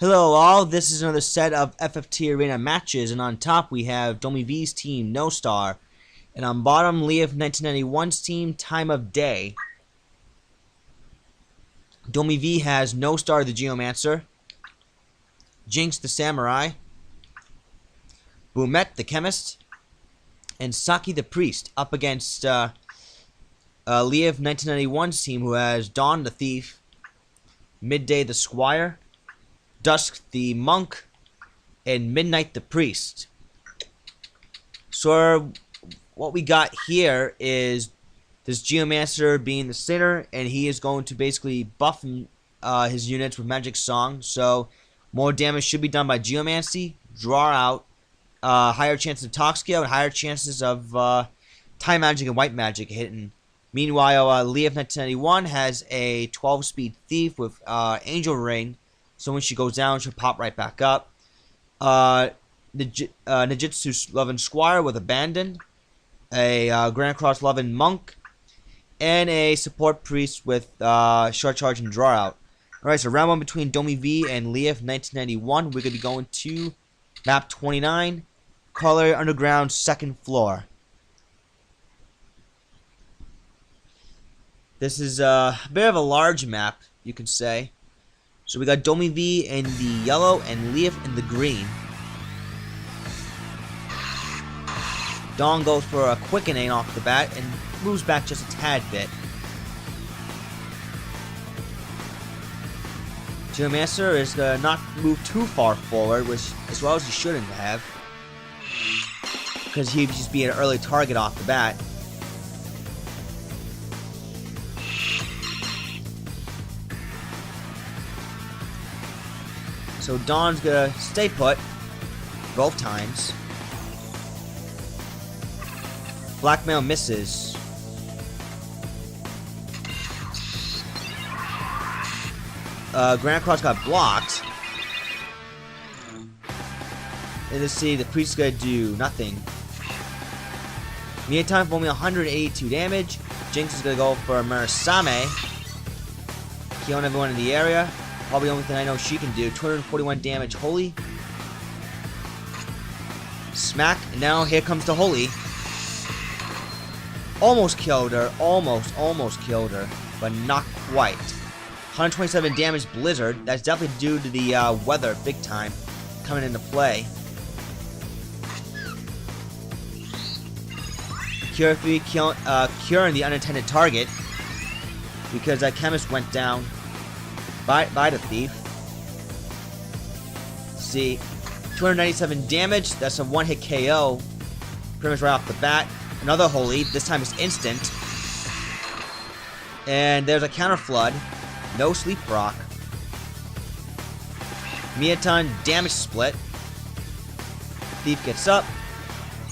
Hello all, this is another set of FFT arena matches, and on top we have DomieV's team, NoStar, and on bottom Leif1991's team, Time of Day. DomieV has NoStar the Geomancer, Jinx the Samurai, Boomet the Chemist, and Saki the Priest up against Leif1991's team, who has Dawn the Thief, Midday the Squire, Dusk the Monk, and Midnight the Priest. So what we got here is this Geomancer being the sinner, and he is going to basically buff his units with Magic Song, so more damage should be done by Geomancy, draw out, higher chances of Toxio, and higher chances of Time Magic and White Magic hitting. Meanwhile, Leif1991 has a 12-speed Thief with Angel Ring, so when she goes down, she'll pop right back up. Nijitsu Loving Squire with Abandon, a Grand Cross Loving Monk, and a Support Priest with Short Charge and Draw Out. Alright, so round one between DomieV and Leif1991. We're going to be going to map 29, Color Underground, second floor. This is a bit of a large map, you could say. So we got DomieV in the yellow and Leif in the green. Dawn goes for a quickening off the bat and moves back just a tad bit. Geomancer is going to not move too far forward, which as well as he shouldn't have, because he'd just be an early target off the bat. So Dawn's gonna stay put both times. Blackmail misses. Grand Cross got blocked. And let's see, the Priest's gonna do nothing. Media time for only 182 damage. Jinx is gonna go for Murasame, killing everyone in the area. Probably the only thing I know she can do. 241 damage. Holy. Smack. And now here comes the Holy. Almost killed her. Almost killed her. But not quite. 127 damage Blizzard. That's definitely due to the weather big time coming into play. Cure 3 curing the unintended target because that chemist went down by the Thief. See, 297 damage. That's a one-hit KO. Pretty much right off the bat. Another Holy. This time it's instant. And there's a counter flood. No sleep proc. Miaton damage split. Thief gets up.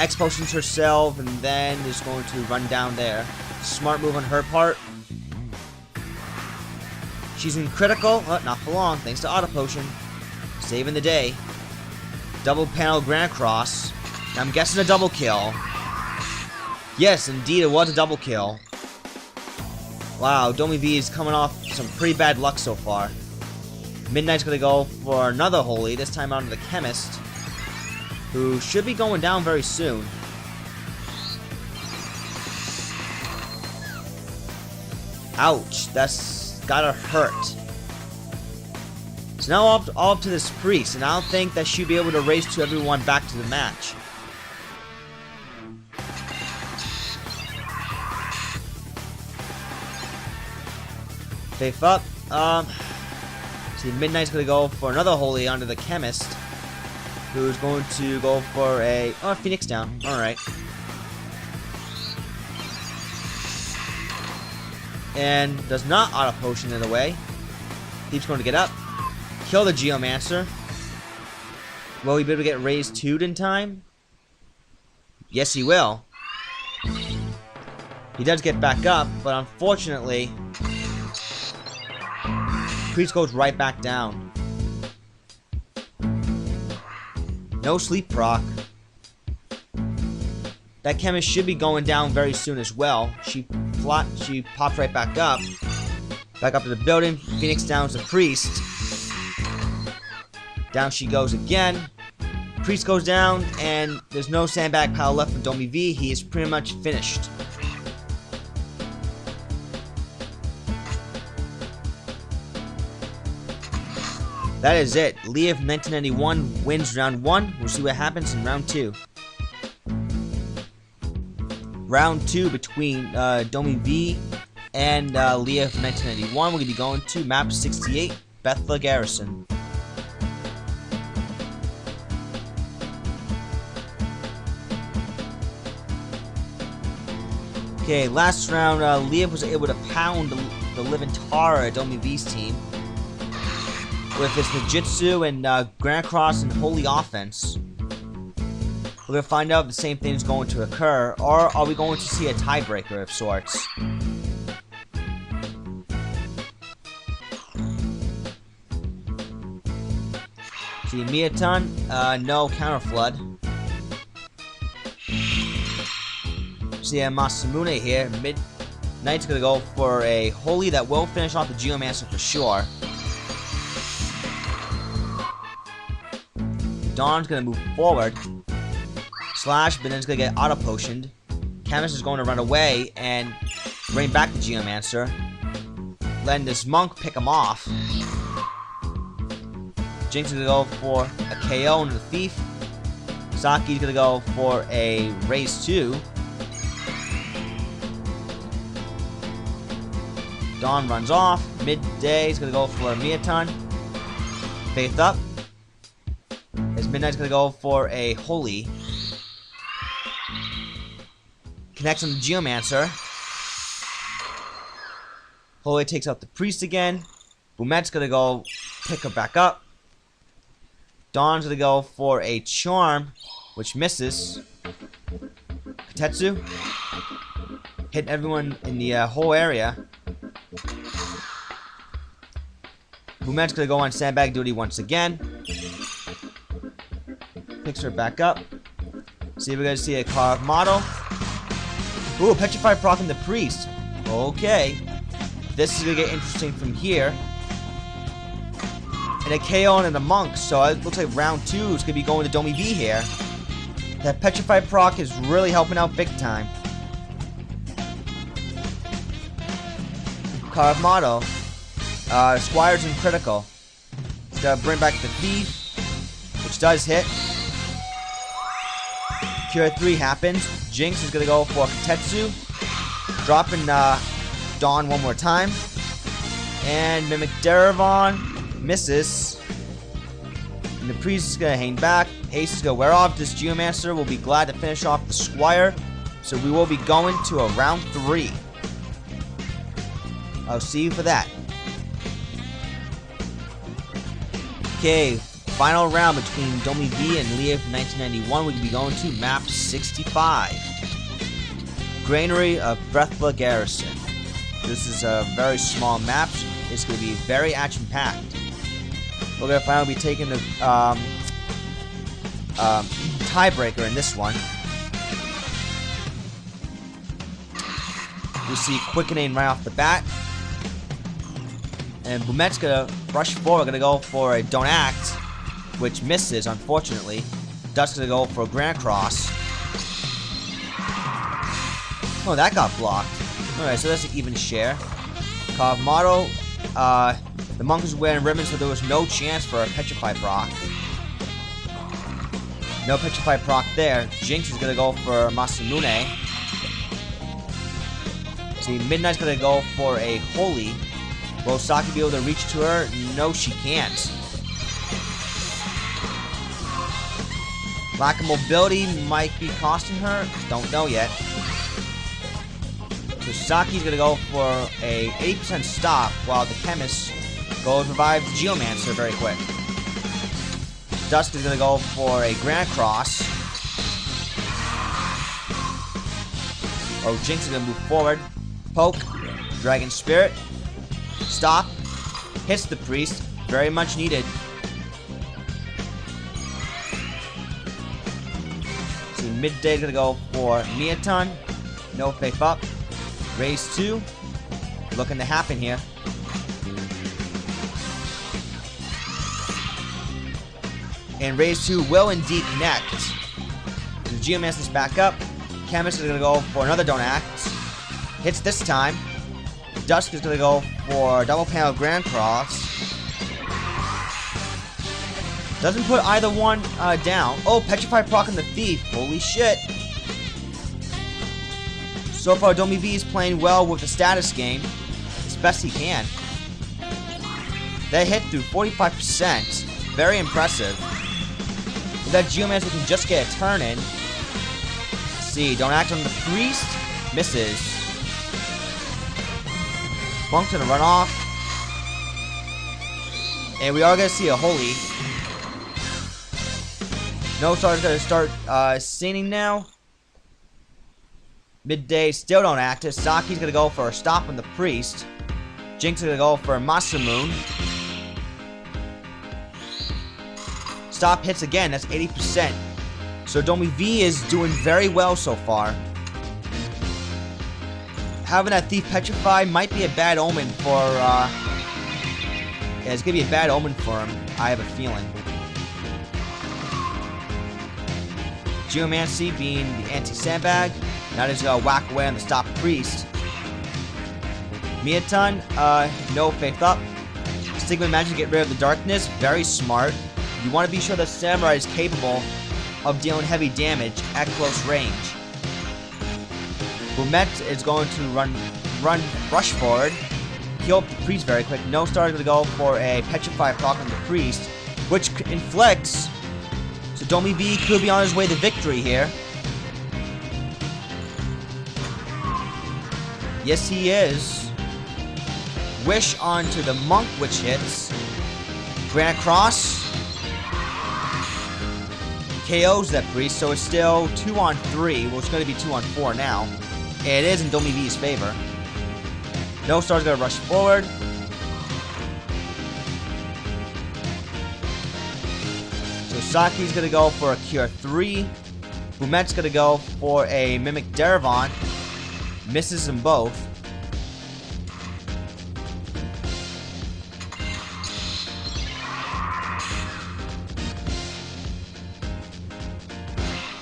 X potions herself, and then is going to run down there. Smart move on her part. She's in critical, but not for long, thanks to Auto Potion. Saving the day. Double panel Grand Cross. I'm guessing a double kill. Yes, indeed, it was a double kill. Wow, DomieV is coming off some pretty bad luck so far. Midnight's gonna go for another Holy, this time out of the Chemist, who should be going down very soon. Ouch, that's gotta hurt. So now all up to this Priest, and I don't think that she'll be able to race to everyone back to the match. Faith up. See, Midnight's gonna go for another Holy onto the Chemist, who's going to go for a Phoenix down. Alright. And does not auto potion it away. Thief's going to get up, kill the Geomancer. Will he be able to get raised 2'd in time? Yes, he will. He does get back up, but unfortunately, Priest goes right back down. No sleep proc. That Chemist should be going down very soon as well. She pops right back up. Back up to the building. Phoenix downs the Priest. Down she goes again. Priest goes down, and there's no sandbag pile left for DomieV. He is pretty much finished. That is it. Leif1991 wins round 1. We'll see what happens in round 2. Round 2 between DomieV and Leif1991. We're going to be going to map 68, Bethla Garrison. Okay, last round, Leif was able to pound the living tar at DomieV's team with his Ninjutsu and Grand Cross and Holy Offense. We're going to find out if the same thing is going to occur, or are we going to see a tiebreaker of sorts? See, Miaton, no counter flood. See, Masamune here, Knight's gonna go for a Holy that will finish off the Geomancer for sure. Dawn's gonna move forward. Slash, but then it's gonna get auto potioned. Camus is going to run away and bring back the Geomancer. Letting this monk pick him off. Jinx is gonna go for a KO into the Thief. Saki's gonna go for a Raise 2. Dawn runs off. Midday is gonna go for a Miaton. Faith up. As Midnight's gonna go for a Holy. Connects on the Geomancer. Holy takes out the Priest again. Boumette's gonna go pick her back up. Dawn's gonna go for a Charm, which misses. Katetsu. Hit everyone in the whole area. Boumette's gonna go on sandbag duty once again. Picks her back up. See if we're gonna see a carved model. Ooh, Petrify proccing the Priest. Okay. This is gonna get interesting from here. And a KO and a Monk, so it looks like round 2 is gonna be going to DomieV here. That Petrify proc is really helping out big time. Carved model. Squire's in critical. It's gotta bring back the Thief, which does hit. Cure 3 happens. Jinx is gonna go for Katetsu, dropping Dawn one more time, and Mimic Darevon misses. And the Priest is gonna hang back. Ace is gonna wear off. This Geomancer will be glad to finish off the Squire, so we will be going to a round 3. I'll see you for that. Okay, final round between DomieV and Leif1991. We'll be going to map 65. Granary of Bethla Garrison. This is a very small map. It's going to be very action-packed. We're going to finally be taking the tiebreaker in this one. We see Quickening right off the bat. And Boumette's gonna rush forward, gonna go for a Don't Act, which misses, unfortunately. Dusk's gonna go for a Grand Cross. Oh, that got blocked. Alright, so that's an even share. Carved model. The monk was wearing ribbons, so there was no chance for a Petrify proc. No Petrify proc there. Jinx is gonna go for Masamune. See, Midnight's gonna go for a Holy. Will Saki be able to reach to her? No, she can't. Lack of mobility might be costing her. Don't know yet. So Saki's gonna go for a 80% stop while the Chemist goes revive the Geomancer very quick. Dusk is gonna go for a Grand Cross. Oh, Jinx is gonna move forward. Poke. Dragon Spirit. Stop. Hits the Priest. Very much needed. See, Midday is gonna go for Miaton. No faith up. Raise 2. Looking to happen here. And Raise 2 will indeed connect. The Geomancer's back up. Chemist is going to go for another Don't Act. Hits this time. Dusk is going to go for double panel Grand Cross. Doesn't put either one down. Oh, Petrify proc on the Thief. Holy shit. So far, DomieV is playing well with the status game. As best he can. That hit through 45%. Very impressive. If that Geomancer can just get a turn in. Let's see, Don't Act on the Priest. Misses. Monk's gonna run off. And we are gonna see a Holy. NoStar's gonna start singing now. Midday still don't act. Saki's gonna go for a stop on the Priest. Jinx is gonna go for a Masamoon. Stop hits again, that's 80%. So DomieV is doing very well so far. Having that Thief Petrify might be a bad omen for, yeah, it's gonna be a bad omen for him, I have a feeling. Geomancy being the anti-sandbag. Now he's gonna whack away on the Stop Priest. Miaton, no Faith Up. Stigma Magic to get rid of the darkness, very smart. You want to be sure that Samurai is capable of dealing heavy damage at close range. Bumet is going to rush forward. Heal up the Priest very quick. NoStar is going to go for a Petrify proc on the Priest, which inflicts. So DomieV could be on his way to victory here. Yes, he is. Wish onto the Monk, which hits. Granite Cross. KOs that Priest, so it's still 2-on-3. Well, it's going to be 2-on-4 now. And it is in DomieV's favor. NoStar's going to rush forward. So Saki's going to go for a Cure 3. Bumet's going to go for a Mimic Darevon. Misses them both.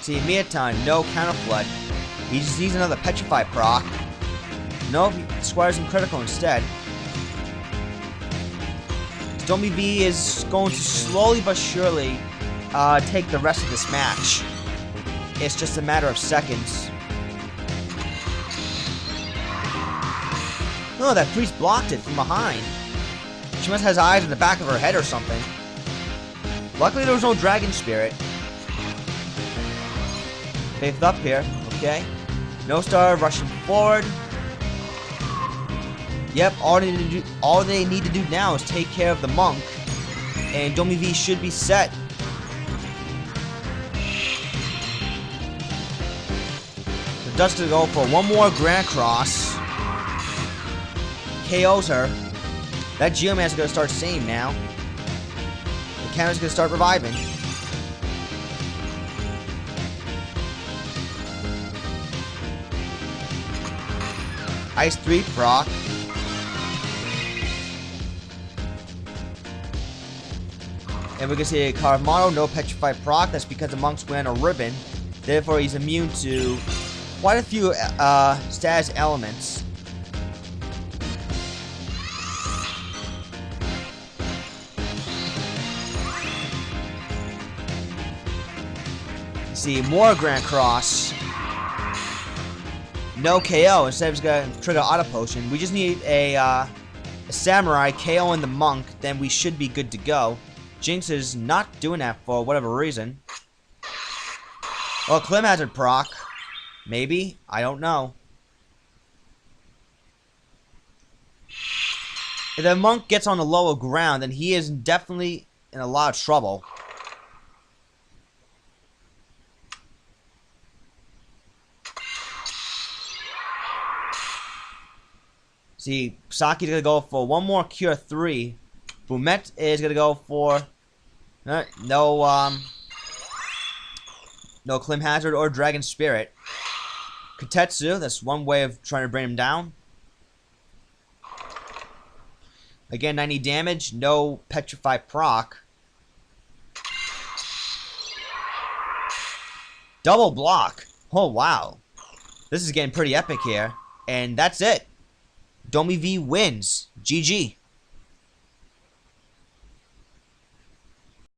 See, Miaton, no Counterflood. He just needs another Petrify proc. Nope, he squires him critical instead. DomieV is going to slowly but surely take the rest of this match. It's just a matter of seconds. No, that Priest blocked it from behind. She must have his eyes in the back of her head or something. Luckily there was no Dragon Spirit. Faith up here, okay. NoStar rushing forward. Yep, all they need to do now is take care of the Monk. And DomieV should be set. The Dust's gonna go for one more Grand Cross. KOs her. That Geomancer's gonna start singing now. The camera's gonna start reviving. Ice 3 proc. And we're gonna see a Carmano, no Petrify proc. That's because the Monk's wearing a ribbon. Therefore, he's immune to quite a few status elements. See, more Grand Cross. No KO. Instead, he's gonna trigger Auto Potion. We just need a Samurai KO in the Monk, then we should be good to go. Jinx is not doing that for whatever reason. Well, Clim Hazard proc. Maybe. I don't know. If the Monk gets on the lower ground, then he is definitely in a lot of trouble. See, Saki's gonna go for one more Cure 3. Bumet is gonna go for no Clim Hazard or Dragon Spirit. Kotetsu, that's one way of trying to bring him down. Again, 90 damage, no Petrify proc. Double block. Oh, wow. This is getting pretty epic here. And that's it. DomieV wins. GG.